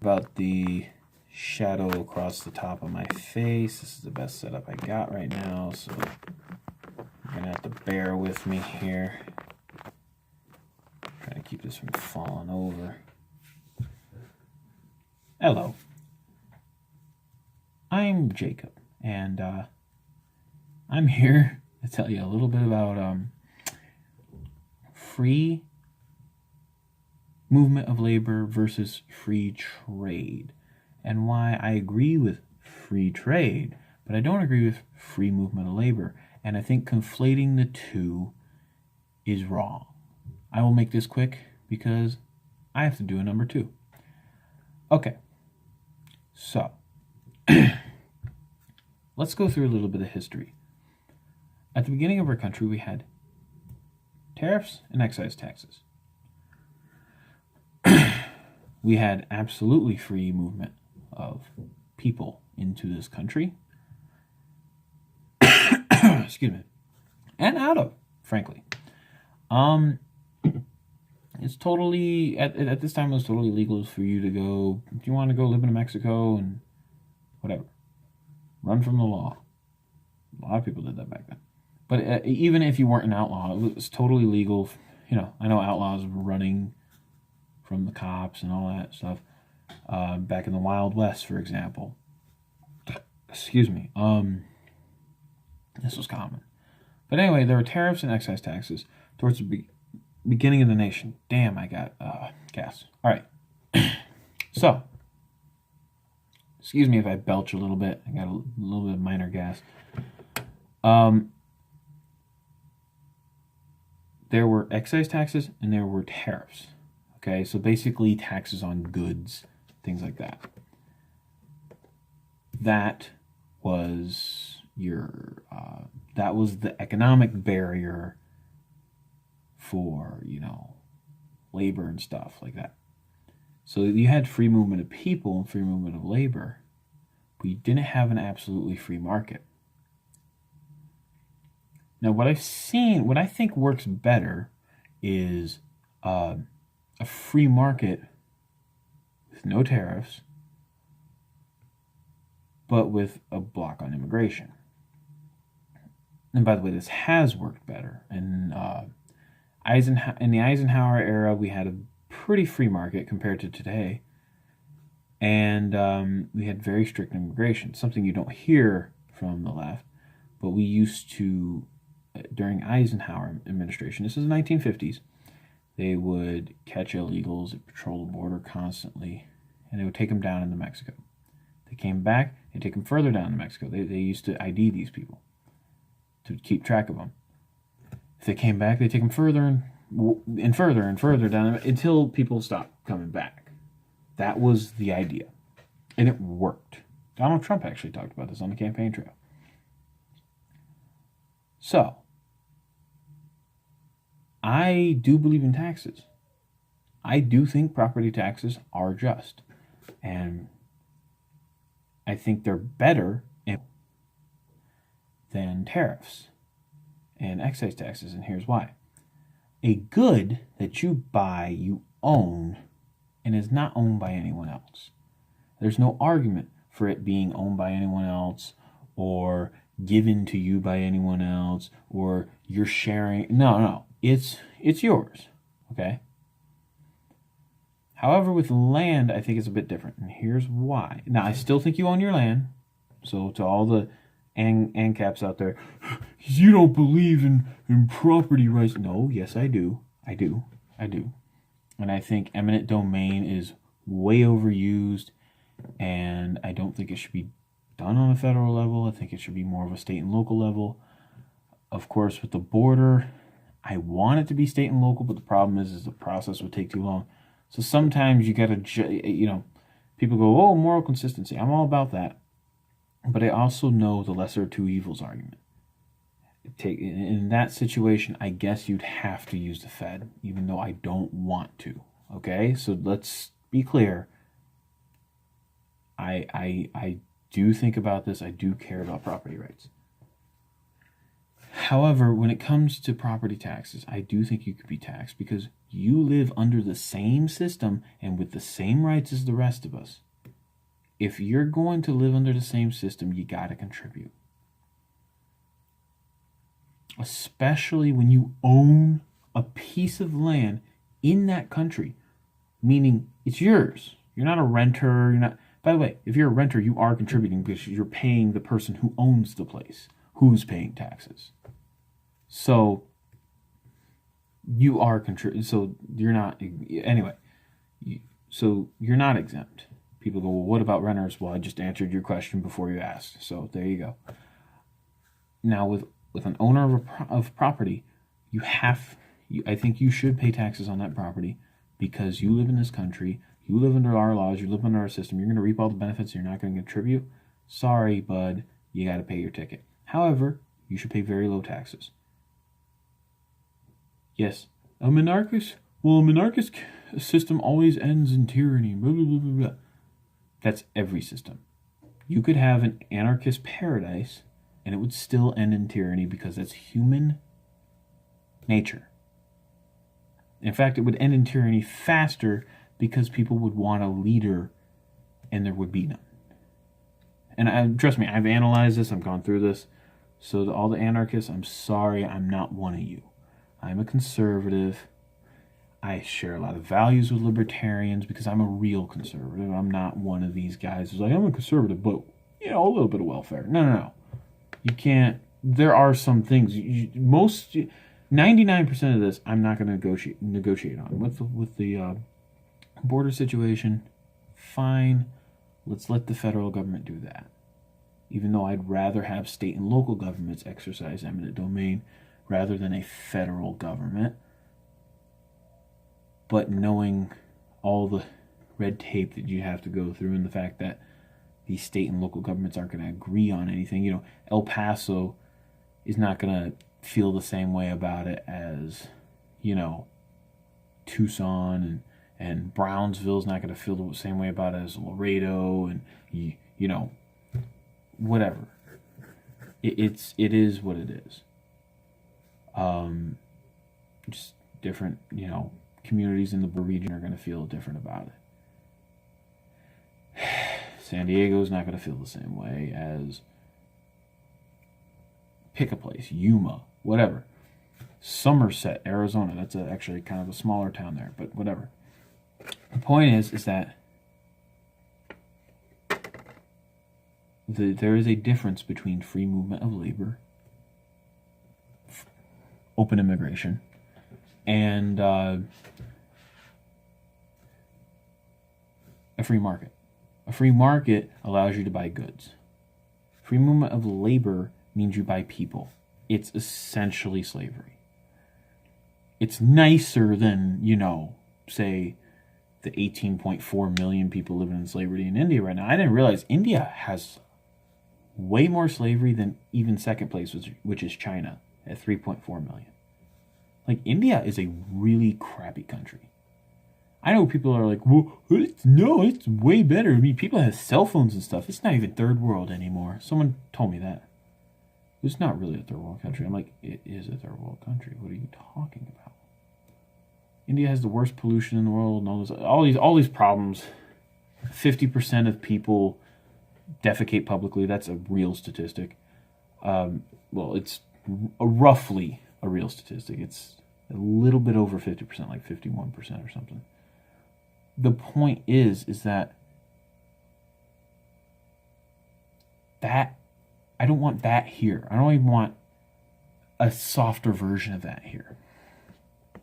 about the shadow across the top of my face. This is the best setup I got right now, so you're going to have to bear with me here. Trying to keep this from falling over. Hello. I'm Jacob, and I'm here to tell you a little bit about free movement of labor versus free trade, and why I agree with free trade, but I don't agree with free movement of labor. And I think conflating the two is wrong. I will make this quick because I have to do a number 2. Okay, so let's go through a little bit of history. At the beginning of our country, we had tariffs and excise taxes. We had absolutely free movement of people into this country. Excuse me. And out of, frankly. It's totally, at this time, it was totally legal for you to go, if you want to go live in Mexico and whatever, run from the law. A lot of people did that back then. But even if you weren't an outlaw, it was totally legal. You know, I know outlaws were running from the cops and all that stuff back in the Wild West, for example. Excuse me. This was common. But anyway, there were tariffs and excise taxes towards the beginning of the nation. Damn, I got gas. All right. So, excuse me if I belch a little bit. I got a little bit of minor gas. There were excise taxes and there were tariffs. Okay, so basically taxes on goods, things like that. That was your that was the economic barrier for, you know, labor and stuff like that. So you had free movement of people and free movement of labor, but you didn't have an absolutely free market. Now, what I think works better is a free market with no tariffs, but with a block on immigration. And by the way, this has worked better. In the Eisenhower era, we had a pretty free market compared to today, and we had very strict immigration, something you don't hear from the left, but we used to, during Eisenhower administration, this is the 1950s, they would catch illegals, they patrol the border constantly, and they would take them down into Mexico. They came back, they take them further down to Mexico. They used to ID these people to keep track of them. If they came back, they take them further and further and further down until people stopped coming back. That was the idea, and it worked. Donald Trump actually talked about this on the campaign trail. So, I do believe in taxes. I do think property taxes are just. And I think they're better than tariffs and excise taxes. And here's why. A good that you buy, you own, and is not owned by anyone else. There's no argument for it being owned by anyone else or given to you by anyone else or you're sharing. No. It's yours, okay? However, with land, I think it's a bit different, and here's why. Now, I still think you own your land, so to all the ANCAPs out there, you don't believe in property rights. No, yes, I do. I do. And I think eminent domain is way overused, and I don't think it should be done on a federal level. I think it should be more of a state and local level. Of course, with the border, I want it to be state and local, but the problem is the process would take too long. So sometimes you got to, you know, people go, oh, moral consistency. I'm all about that. But I also know the lesser of two evils argument. In that situation, I guess you'd have to use the Fed, even though I don't want to. Okay? So let's be clear. I do think about this. I do care about property rights. However, when it comes to property taxes, I do think you could be taxed because you live under the same system and with the same rights as the rest of us. If you're going to live under the same system, you got to contribute. Especially when you own a piece of land in that country, meaning it's yours. You're not a renter. You're not. By the way, if you're a renter, you are contributing because you're paying the person who owns the place, who's paying taxes. So you are contributing. So you're not. Anyway, so you're not exempt. People go, well, what about renters? Well, I just answered your question before you asked. So there you go. Now with an owner of property, I think you should pay taxes on that property because you live in this country, you live under our laws, you live under our system, you're going to reap all the benefits, and you're not going to contribute. Sorry, bud, you got to pay your ticket. However, you should pay very low taxes. Yes, a monarchist system always ends in tyranny, blah, blah, blah, blah, blah. That's every system. You could have an anarchist paradise and it would still end in tyranny because that's human nature. In fact, it would end in tyranny faster because people would want a leader and there would be none. And trust me, I've analyzed this, I've gone through this. So to all the anarchists, I'm sorry, I'm not one of you. I'm a conservative. I share a lot of values with libertarians because I'm a real conservative. I'm not one of these guys who's like, I'm a conservative, but, a little bit of welfare. No. You can't. There are some things. 99% of this, I'm not going to negotiate on. With the border situation, fine. Let's let the federal government do that. Even though I'd rather have state and local governments exercise eminent domain rather than a federal government. But knowing all the red tape that you have to go through and the fact that these state and local governments aren't going to agree on anything. El Paso is not going to feel the same way about it as, Tucson, and Brownsville's not going to feel the same way about it as Laredo, and, whatever. It is what it is. Just different, communities in the region are going to feel different about it. San Diego's not going to feel the same way as, pick a place, Yuma, whatever. Somerset, Arizona, that's actually kind of a smaller town there, but whatever. The point is that there is a difference between free movement of labor, open immigration, and a free market. A free market allows you to buy goods. Free movement of labor means you buy people. It's essentially slavery. It's nicer than, say, the 18.4 million people living in slavery in India right now. I didn't realize India has way more slavery than even second place, which is China, at 3.4 million. Like, India is a really crappy country. I know people are like, well, it's way better. I mean, people have cell phones and stuff. It's not even third world anymore. Someone told me that. It's not really a third world country. I'm like, it is a third world country. What are you talking about? India has the worst pollution in the world and all these problems. 50% of people defecate publicly. That's a real statistic. It's roughly a real statistic. It's a little bit over 50%, like 51% or something. The point is that I don't want that here. I don't even want a softer version of that here.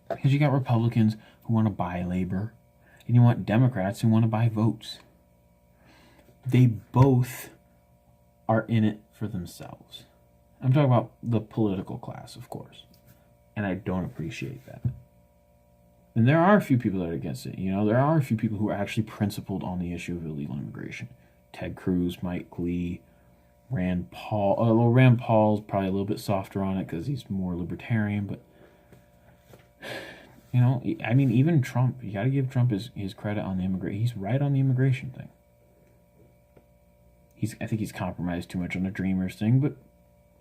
Because you got Republicans who want to buy labor, and you want Democrats who want to buy votes. They both are in it for themselves. I'm talking about the political class, of course. And I don't appreciate that. And there are a few people that are against it. There are a few people who are actually principled on the issue of illegal immigration. Ted Cruz, Mike Lee, Rand Paul. Although Rand Paul's probably a little bit softer on it because he's more libertarian. But, even Trump. You got to give Trump his credit on the immigration. He's right on the immigration thing. I think he's compromised too much on the Dreamers thing, but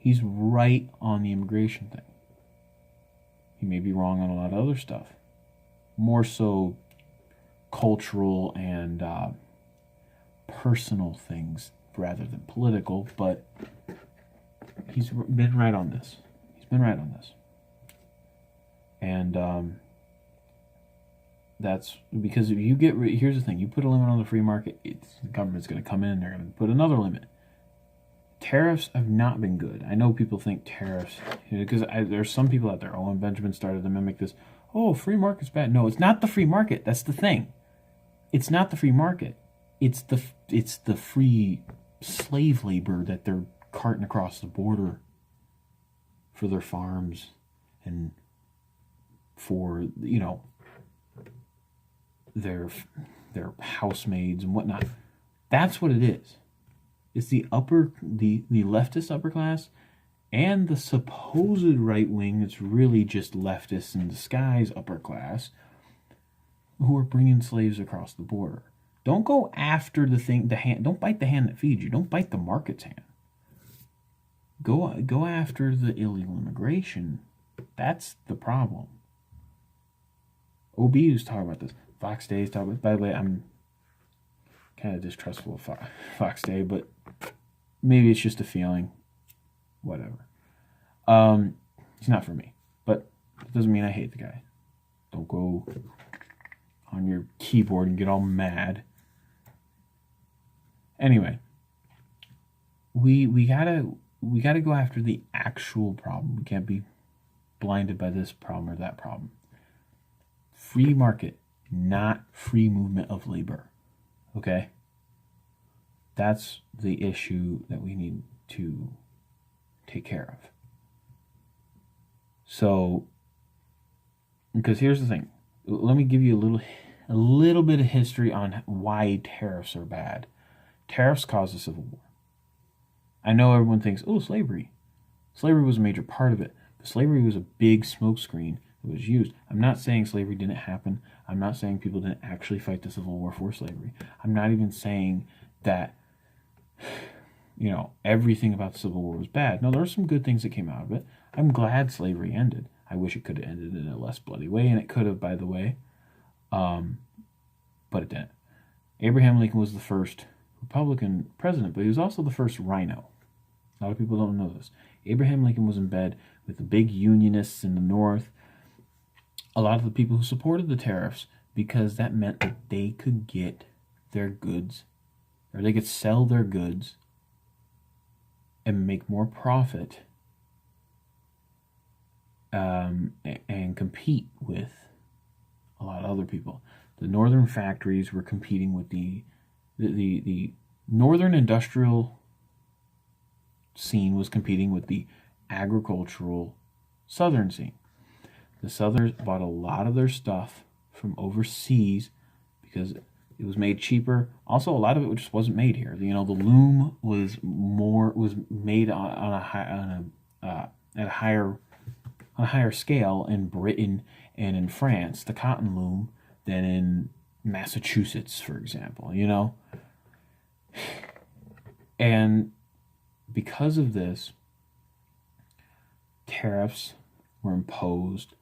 He's right on the immigration thing. He may be wrong on a lot of other stuff. More so cultural and personal things rather than political, but he's been right on this. He's been right on this. And that's because if you get, here's the thing, you put a limit on the free market, the government's going to come in, they're going to put another limit. Tariffs have not been good. I know people think tariffs, because there's some people out there, Owen Benjamin started to mimic this, oh, free market's bad. No, it's not the free market. That's the thing. It's not the free market. It's the free slave labor that they're carting across the border for their farms and for, their housemaids and whatnot. That's what it is. It's the leftist upper class and the supposed right wing. It's really just leftists in disguise upper class who are bringing slaves across the border. Don't go after the hand. Don't bite the hand that feeds you. Don't bite the market's hand. Go after the illegal immigration. That's the problem. OB was talking about this. Fox Day is talking about. By the way, I'm kind of distrustful of Fox Day, but maybe it's just a feeling. Whatever. It's not for me, but it doesn't mean I hate the guy. Don't go on your keyboard and get all mad. Anyway, we gotta go after the actual problem. We can't be blinded by this problem or that problem. Free market, not free movement of labor. Okay? That's the issue that we need to take care of. So, because here's the thing. Let me give you a little bit of history on why tariffs are bad. Tariffs caused the Civil War. I know everyone thinks, oh, slavery. Slavery was a major part of it. But slavery was a big smokescreen that was used. I'm not saying slavery didn't happen. I'm not saying people didn't actually fight the Civil War for slavery. I'm not even saying that, everything about the Civil War was bad. No, there were some good things that came out of it. I'm glad slavery ended. I wish it could have ended in a less bloody way, and it could have, by the way. But it didn't. Abraham Lincoln was the first Republican president, but he was also the first rhino. A lot of people don't know this. Abraham Lincoln was in bed with the big unionists in the North, a lot of the people who supported the tariffs, because that meant that they could get their goods, or they could sell their goods and make more profit and compete with a lot of other people. The northern factories were competing with the northern industrial scene was competing with the agricultural southern scene. The Southerners bought a lot of their stuff from overseas because it was made cheaper. Also, a lot of it just wasn't made here. The loom was made on a higher scale in Britain and in France, the cotton loom, than in Massachusetts, for example. And because of this, tariffs were imposed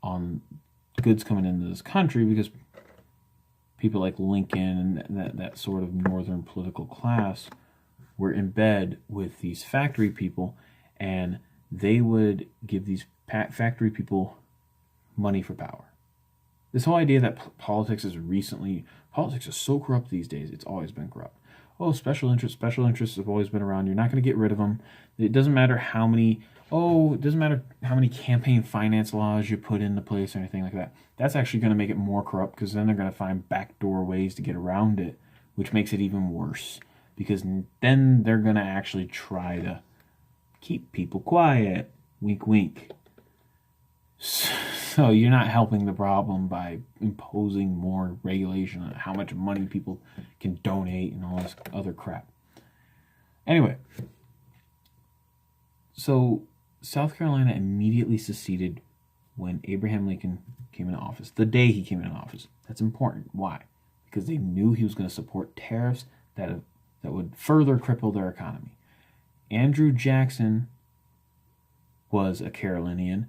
on goods coming into this country because people like Lincoln and that sort of northern political class were in bed with these factory people, and they would give these factory people money for power. This whole idea that politics is so corrupt these days. It's always been corrupt. Oh, special interests have always been around. You're not going to get rid of them. It doesn't matter how many campaign finance laws you put into place or anything like that. That's actually going to make it more corrupt, because then they're going to find backdoor ways to get around it, which makes it even worse, because then they're going to actually try to keep people quiet. Wink, wink. So you're not helping the problem by imposing more regulation on how much money people can donate and all this other crap. Anyway, so South Carolina immediately seceded when Abraham Lincoln came into office, the day he came into office. That's important. Why? Because they knew he was going to support tariffs that would further cripple their economy. Andrew Jackson was a Carolinian,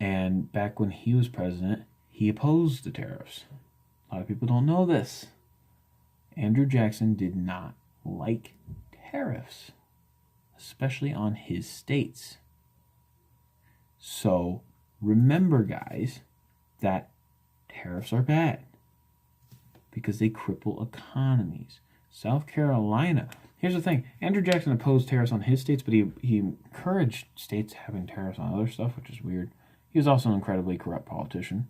and back when he was president, he opposed the tariffs. A lot of people don't know this. Andrew Jackson did not like tariffs, especially on his states. So remember, guys, that tariffs are bad because they cripple economies. South Carolina, here's the thing. Andrew Jackson opposed tariffs on his states, but he encouraged states having tariffs on other stuff, which is weird. He was also an incredibly corrupt politician.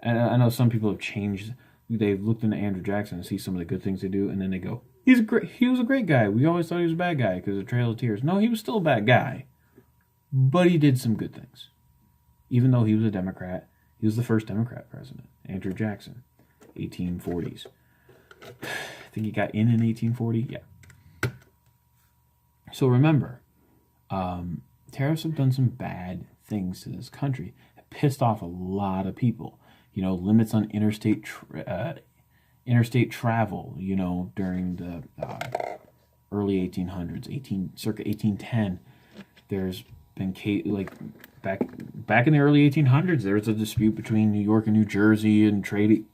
And I know some people have changed. They've looked into Andrew Jackson and see some of the good things they do, and then they go, he was a great guy. We always thought he was a bad guy because of Trail of Tears. No, he was still a bad guy. But he did some good things. Even though he was a Democrat, he was the first Democrat president, Andrew Jackson, 1840s. I think he got in 1840. Yeah. So remember, tariffs have done some bad things to this country. It pissed off a lot of people. You know, limits on interstate travel. You know, during the early 1800s, circa 1810. There's been like back in the early 1800s, there was a dispute between New York and New Jersey and trade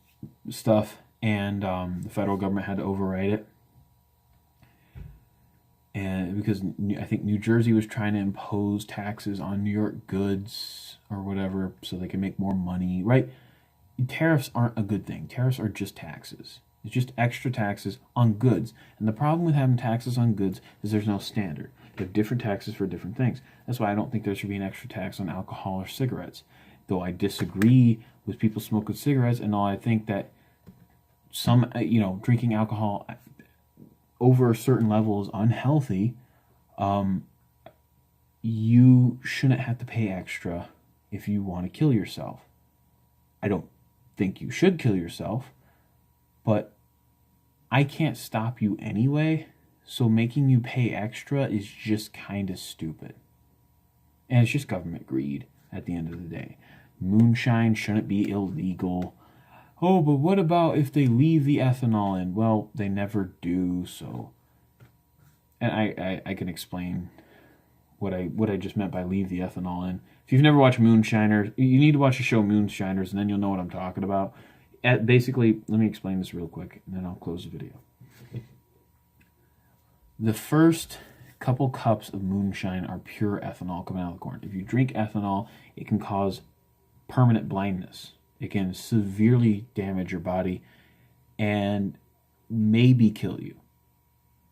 stuff, and the federal government had to override it. And because I think New Jersey was trying to impose taxes on New York goods or whatever so they can make more money, right? Tariffs aren't a good thing. Tariffs are just taxes. It's just extra taxes on goods. And the problem with having taxes on goods is there's no standard. You have different taxes for different things. That's why I don't think there should be an extra tax on alcohol or cigarettes. Though I disagree with people smoking cigarettes, and all I think that some, drinking alcohol over a certain level is unhealthy. You shouldn't have to pay extra if you want to kill yourself. I don't think you should kill yourself, but I can't stop you anyway, so making you pay extra is just kind of stupid. And it's just government greed at the end of the day. Moonshine shouldn't be illegal. Oh, but what about if they leave the ethanol in? Well, they never do, so... And I can explain what I just meant by leave the ethanol in. If you've never watched Moonshiners, you need to watch the show Moonshiners, and then you'll know what I'm talking about. Basically, let me explain this real quick, and then I'll close the video. The first couple cups of moonshine are pure ethanol coming out of the corn. If you drink ethanol, it can cause permanent blindness. It can severely damage your body and maybe kill you.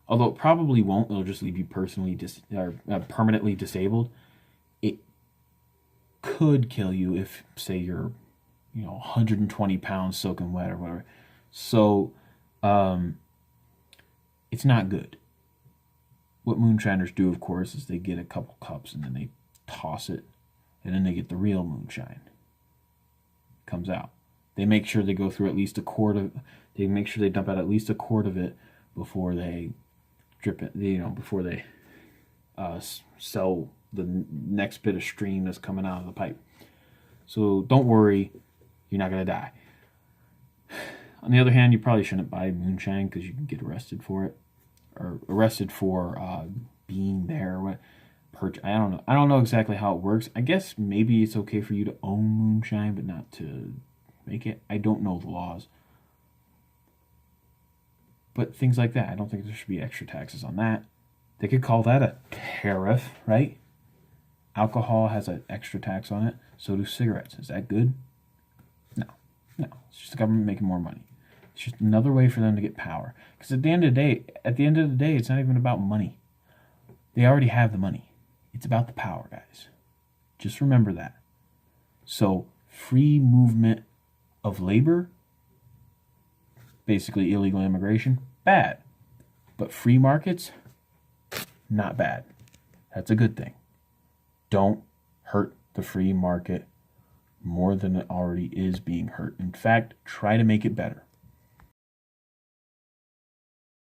Although it probably won't. It'll just leave you permanently disabled. It could kill you if, say, you're 120 pounds soaking wet or whatever. So it's not good. What moonshiners do, of course, is they get a couple cups and then they toss it, and then they get the real moonshine. Comes out. They make sure they go through at least a quart of. They make sure they dump out at least a quart of it before they drip it. Before they sell the next bit of stream that's coming out of the pipe. So don't worry, you're not gonna die. On the other hand, you probably shouldn't buy moonshine because you can get arrested for it. Or arrested for being there. I don't know exactly how it works. I guess maybe it's okay for you to own moonshine, but not to make it. I don't know the laws. But things like that, I don't think there should be extra taxes on that. They could call that a tariff, right? Alcohol has an extra tax on it. So do cigarettes. Is that good? No. It's just the government making more money. It's just another way for them to get power. Because at the end of the day, it's not even about money. They already have the money. It's about the power, guys. Just remember that. So, free movement of labor, basically illegal immigration, bad. But free markets, not bad. That's a good thing. Don't hurt the free market more than it already is being hurt. In fact, try to make it better.